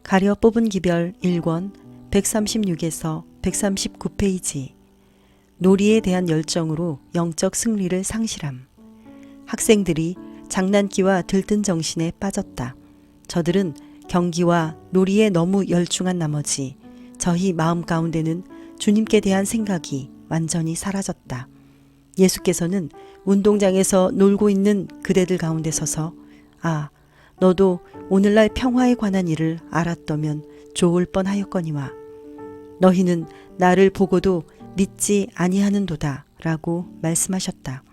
가려 뽑은 기별 1권 136에서 139페이지. 놀이에 대한 열정으로 영적 승리를 상실함. 학생들이 장난기와 들뜬 정신에 빠졌다. 저들은 경기와 놀이에 너무 열중한 나머지 저희 마음 가운데는 주님께 대한 생각이 완전히 사라졌다. 예수께서는 운동장에서 놀고 있는 그대들 가운데 서서 아, 너도 오늘날 평화에 관한 일을 알았더면 좋을 뻔하였거니와 너희는 나를 보고도 믿지 아니하는도다 라고 말씀하셨다.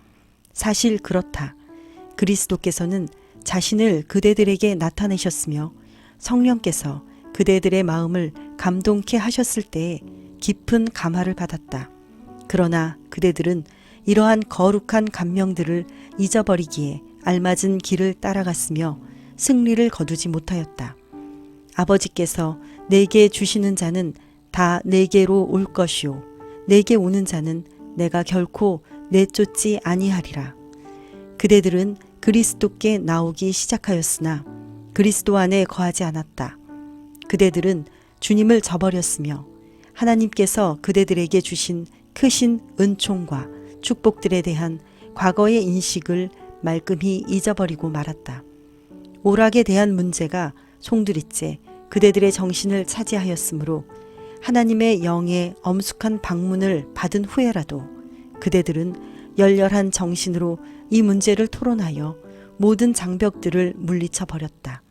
사실 그렇다. 그리스도께서는 자신을 그대들에게 나타내셨으며 성령께서 그대들의 마음을 감동케 하셨을 때에 깊은 감화를 받았다. 그러나 그대들은 이러한 거룩한 감명들을 잊어버리기에 알맞은 길을 따라갔으며 승리를 거두지 못하였다. 아버지께서 내게 주시는 자는 다 내게로 올 것이요 내게 오는 자는 내가 결코 내쫓지 아니하리라. 그대들은 그리스도께 나오기 시작하였으나 그리스도 안에 거하지 않았다. 그대들은 주님을 저버렸으며 하나님께서 그대들에게 주신 크신 은총과 축복들에 대한 과거의 인식을 말끔히 잊어버리고 말았다. 오락에 대한 문제가 송두리째 그대들의 정신을 차지하였으므로 하나님의 영의 엄숙한 방문을 받은 후에라도 그대들은 열렬한 정신으로 이 문제를 토론하여 모든 장벽들을 물리쳐 버렸다.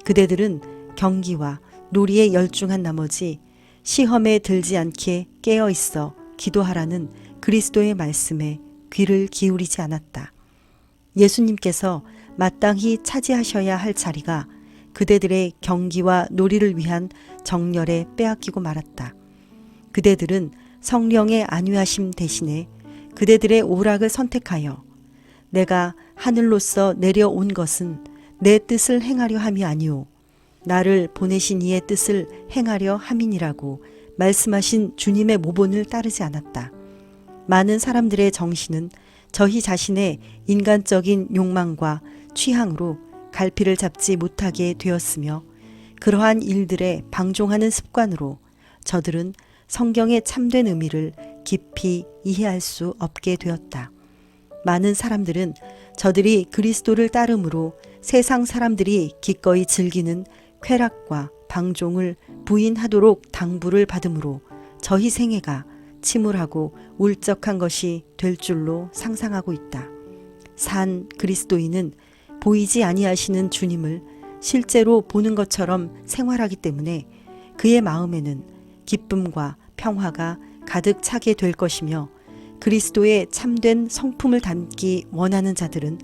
그대들은 경기와 놀이에 열중한 나머지 시험에 들지 않게 깨어 있어 기도하라는 그리스도의 말씀에 귀를 기울이지 않았다. 예수님께서 마땅히 차지하셔야 할 자리가 그대들의 경기와 놀이를 위한 정열에 빼앗기고 말았다. 그대들은 성령의 안위하심 대신에 그대들의 오락을 선택하여 내가 하늘로서 내려온 것은 내 뜻을 행하려 함이 아니오 나를 보내신 이의 뜻을 행하려 함이니라고 말씀하신 주님의 모본을 따르지 않았다. 많은 사람들의 정신은 저희 자신의 인간적인 욕망과 취향으로 갈피를 잡지 못하게 되었으며 그러한 일들에 방종하는 습관으로 저들은 성경의 참된 의미를 깊이 이해할 수 없게 되었다. 많은 사람들은 저들이 그리스도를 따름으로 세상 사람들이 기꺼이 즐기는 쾌락과 방종을 부인하도록 당부를 받음으로 저희 생애가 침울하고 울적한 것이 될 줄로 상상하고 있다. 산 그리스도인은 보이지 아니하시는 주님을 실제로 보는 것처럼 생활하기 때문에 그의 마음에는 기쁨과 평화가 가득 차게 될 것이며 그리스도의 참된 성품을 담기 원하는 자들은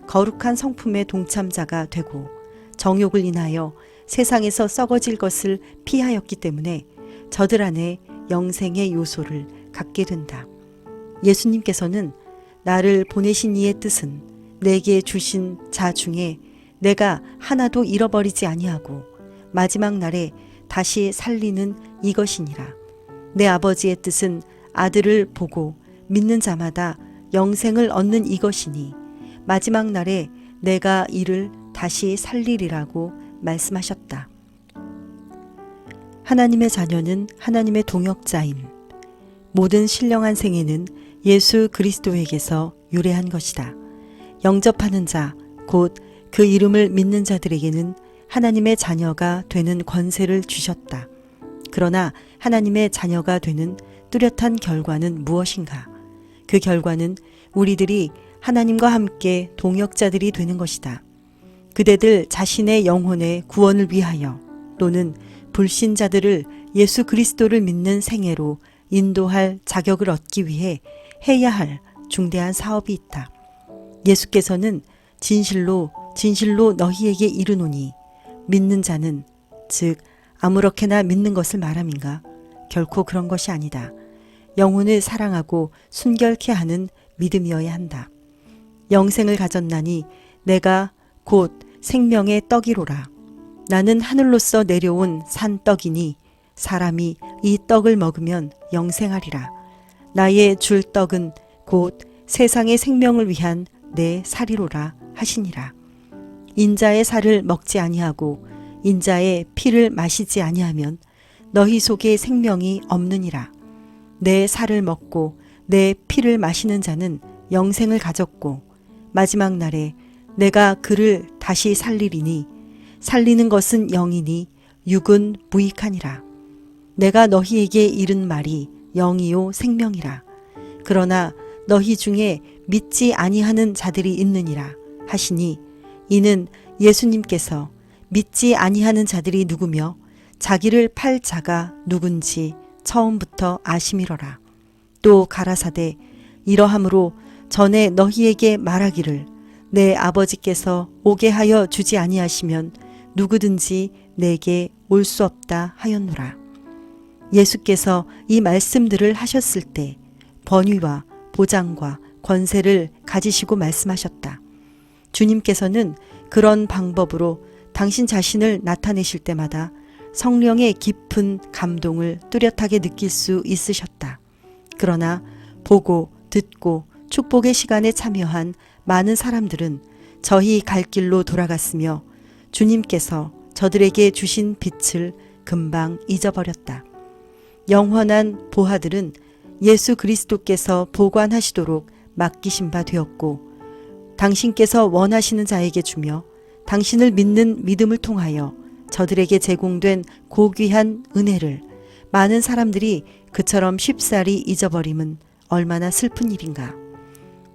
거룩한 성품의 동참자가 되고 정욕을 인하여 세상에서 썩어질 것을 피하였기 때문에 저들 안에 영생의 요소를 갖게 된다. 예수님께서는 나를 보내신 이의 뜻은 내게 주신 자 중에 내가 하나도 잃어버리지 아니하고 마지막 날에 다시 살리는 이것이니라. 내 아버지의 뜻은 아들을 보고 믿는 자마다 영생을 얻는 이것이니 마지막 날에 내가 이를 다시 살리리라고 말씀하셨다. 하나님의 자녀는 하나님의 동역자임. 모든 신령한 생애는 예수 그리스도에게서 유래한 것이다. 영접하는 자, 곧 그 이름을 믿는 자들에게는 하나님의 자녀가 되는 권세를 주셨다. 그러나 하나님의 자녀가 되는 뚜렷한 결과는 무엇인가? 그 결과는 우리들이 하나님과 함께 동역자들이 되는 것이다. 그대들 자신의 영혼의 구원을 위하여 또는 불신자들을 예수 그리스도를 믿는 생애로 인도할 자격을 얻기 위해 해야 할 중대한 사업이 있다. 예수께서는 진실로 너희에게 이르노니 믿는 자는 즉 아무렇게나 믿는 것을 말함인가? 결코 그런 것이 아니다. 영혼을 사랑하고 순결케 하는 믿음이어야 한다. 영생을 가졌나니 내가 곧 생명의 떡이로라. 나는 하늘로서 내려온 산떡이니 사람이 이 떡을 먹으면 영생하리라. 나의 줄 떡은 곧 세상의 생명을 위한 내 살이로라 하시니라. 인자의 살을 먹지 아니하고 인자의 피를 마시지 아니하면 너희 속에 생명이 없느니라. 내 살을 먹고 내 피를 마시는 자는 영생을 가졌고 마지막 날에 내가 그를 다시 살리리니 살리는 것은 영이니 육은 무익하니라. 내가 너희에게 이른 말이 영이요 생명이라. 그러나 너희 중에 믿지 아니하는 자들이 있느니라 하시니 이는 예수님께서 믿지 아니하는 자들이 누구며 자기를 팔 자가 누군지 처음부터 아심이러라. 또 가라사대 이러함으로 전에 너희에게 말하기를 내 아버지께서 오게 하여 주지 아니하시면 누구든지 내게 올 수 없다 하였노라. 예수께서 이 말씀들을 하셨을 때 번위와 보장과 권세를 가지시고 말씀하셨다. 주님께서는 그런 방법으로 당신 자신을 나타내실 때마다 성령의 깊은 감동을 뚜렷하게 느낄 수 있으셨다. 그러나 보고 듣고 축복의 시간에 참여한 많은 사람들은 저희 갈 길로 돌아갔으며 주님께서 저들에게 주신 빛을 금방 잊어버렸다. 영원한 보화들은 예수 그리스도께서 보관하시도록 맡기신 바 되었고 당신께서 원하시는 자에게 주며 당신을 믿는 믿음을 통하여 저들에게 제공된 고귀한 은혜를 많은 사람들이 그처럼 쉽사리 잊어버림은 얼마나 슬픈 일인가.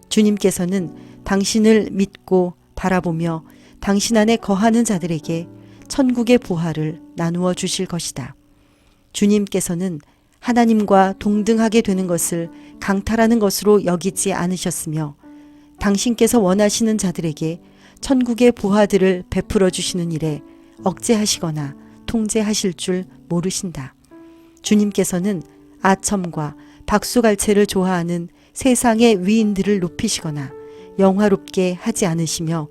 주님께서는 당신을 믿고 바라보며 당신 안에 거하는 자들에게 천국의 보화를 나누어 주실 것이다. 주님께서는 하나님과 동등하게 되는 것을 강탈하는 것으로 여기지 않으셨으며 당신께서 원하시는 자들에게 천국의 보화들을 베풀어 주시는 일에 억제하시거나 통제하실 줄 모르신다. 주님께서는 아첨과 박수갈채를 좋아하는 세상의 위인들을 높이시거나 영화롭게 하지 않으시며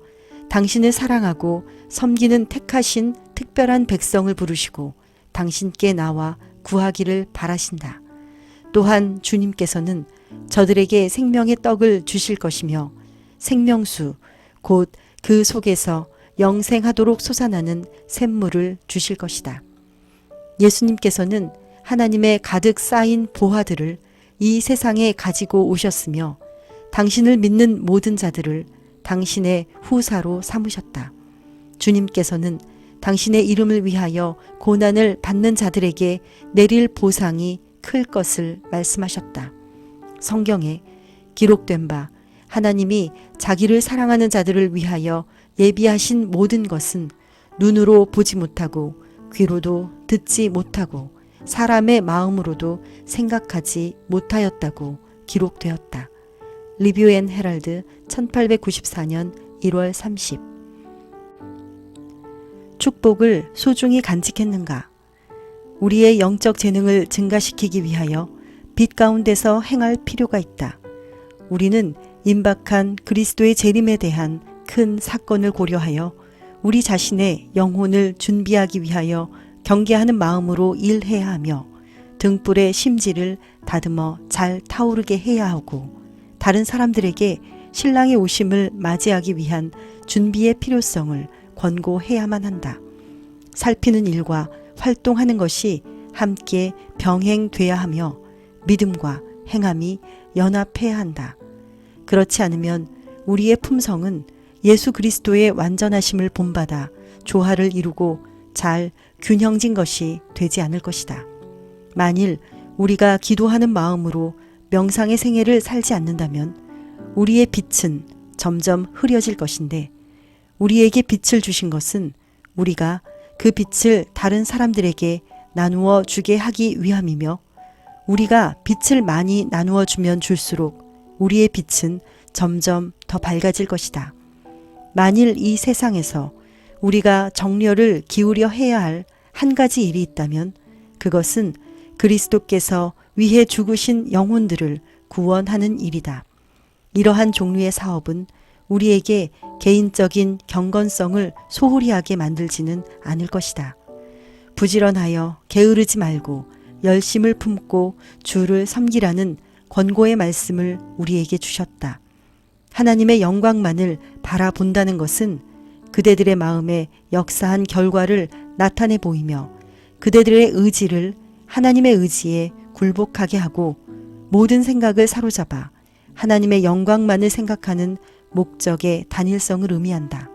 당신을 사랑하고 섬기는 택하신 특별한 백성을 부르시고 당신께 나와 구하기를 바라신다. 또한 주님께서는 저들에게 생명의 떡을 주실 것이며 생명수 곧 그 속에서 영생하도록 솟아나는 샘물을 주실 것이다. 예수님께서는 하나님의 가득 쌓인 보화들을 이 세상에 가지고 오셨으며 당신을 믿는 모든 자들을 당신의 후사로 삼으셨다. 주님께서는 당신의 이름을 위하여 고난을 받는 자들에게 내릴 보상이 클 것을 말씀하셨다. 성경에 기록된 바 하나님이 자기를 사랑하는 자들을 위하여 예비하신 모든 것은 눈으로 보지 못하고 귀로도 듣지 못하고 사람의 마음으로도 생각하지 못하였다고 기록되었다. 리뷰 앤 헤럴드 1894년 1월 30. 축복을 소중히 간직했는가? 우리의 영적 재능을 증가시키기 위하여 빛 가운데서 행할 필요가 있다. 우리는 임박한 그리스도의 재림에 대한 큰 사건을 고려하여 우리 자신의 영혼을 준비하기 위하여 경계하는 마음으로 일해야 하며 등불의 심지를 다듬어 잘 타오르게 해야 하고 다른 사람들에게 신랑의 오심을 맞이하기 위한 준비의 필요성을 권고해야만 한다. 살피는 일과 활동하는 것이 함께 병행돼야 하며 믿음과 행함이 연합해야 한다. 그렇지 않으면 우리의 품성은 예수 그리스도의 완전하심을 본받아 조화를 이루고 잘 균형진 것이 되지 않을 것이다. 만일 우리가 기도하는 마음으로 명상의 생애를 살지 않는다면 우리의 빛은 점점 흐려질 것인데 우리에게 빛을 주신 것은 우리가 그 빛을 다른 사람들에게 나누어 주게 하기 위함이며 우리가 빛을 많이 나누어 주면 줄수록 우리의 빛은 점점 더 밝아질 것이다. 만일 이 세상에서 우리가 정열을 기울여 해야 할 한 가지 일이 있다면 그것은 그리스도께서 위해 죽으신 영혼들을 구원하는 일이다. 이러한 종류의 사업은 우리에게 개인적인 경건성을 소홀히 하게 만들지는 않을 것이다. 부지런하여 게으르지 말고 열심을 품고 주를 섬기라는 권고의 말씀을 우리에게 주셨다. 하나님의 영광만을 바라본다는 것은 그대들의 마음에 역사한 결과를 나타내 보이며 그대들의 의지를 하나님의 의지에 굴복하게 하고 모든 생각을 사로잡아 하나님의 영광만을 생각하는 목적의 단일성을 의미한다.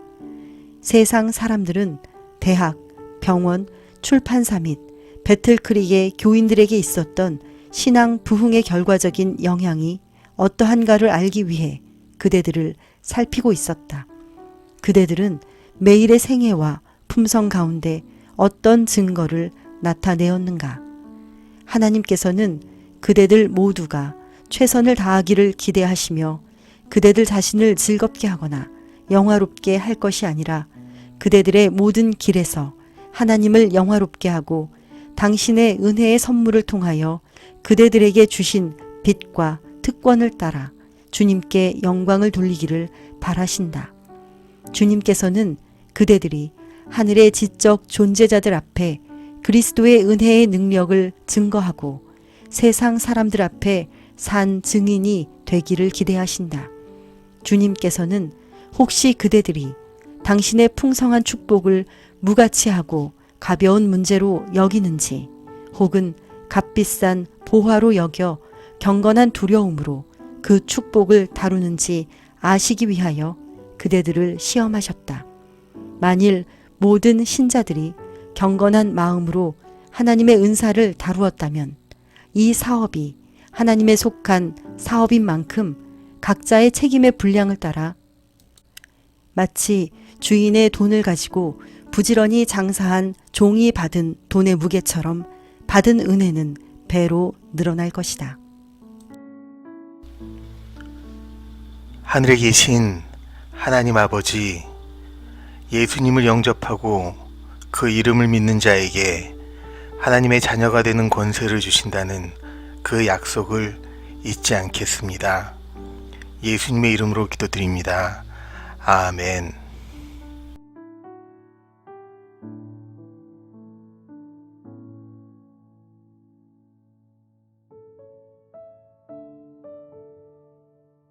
세상 사람들은 대학, 병원, 출판사 및 배틀크릭의 교인들에게 있었던 신앙 부흥의 결과적인 영향이 어떠한가를 알기 위해 그대들을 살피고 있었다. 그대들은 매일의 생애와 품성 가운데 어떤 증거를 나타내었는가? 하나님께서는 그대들 모두가 최선을 다하기를 기대하시며 그대들 자신을 즐겁게 하거나 영화롭게 할 것이 아니라 그대들의 모든 길에서 하나님을 영화롭게 하고 당신의 은혜의 선물을 통하여 그대들에게 주신 빛과 특권을 따라 주님께 영광을 돌리기를 바라신다. 주님께서는 그대들이 하늘의 지적 존재자들 앞에 그리스도의 은혜의 능력을 증거하고 세상 사람들 앞에 산 증인이 되기를 기대하신다. 주님께서는 혹시 그대들이 당신의 풍성한 축복을 무가치하고 가벼운 문제로 여기는지 혹은 값비싼 보화로 여겨 경건한 두려움으로 그 축복을 다루는지 아시기 위하여 그대들을 시험하셨다. 만일 모든 신자들이 경건한 마음으로 하나님의 은사를 다루었다면 이 사업이 하나님에 속한 사업인 만큼 각자의 책임의 분량을 따라 마치 주인의 돈을 가지고 부지런히 장사한 종이 받은 돈의 무게처럼 받은 은혜는 배로 늘어날 것이다. 하늘에 계신 하나님 아버지, 예수님을 영접하고 그 이름을 믿는 자에게 하나님의 자녀가 되는 권세를 주신다는 그 약속을 잊지 않겠습니다. 예수님의 이름으로 기도드립니다. 아멘.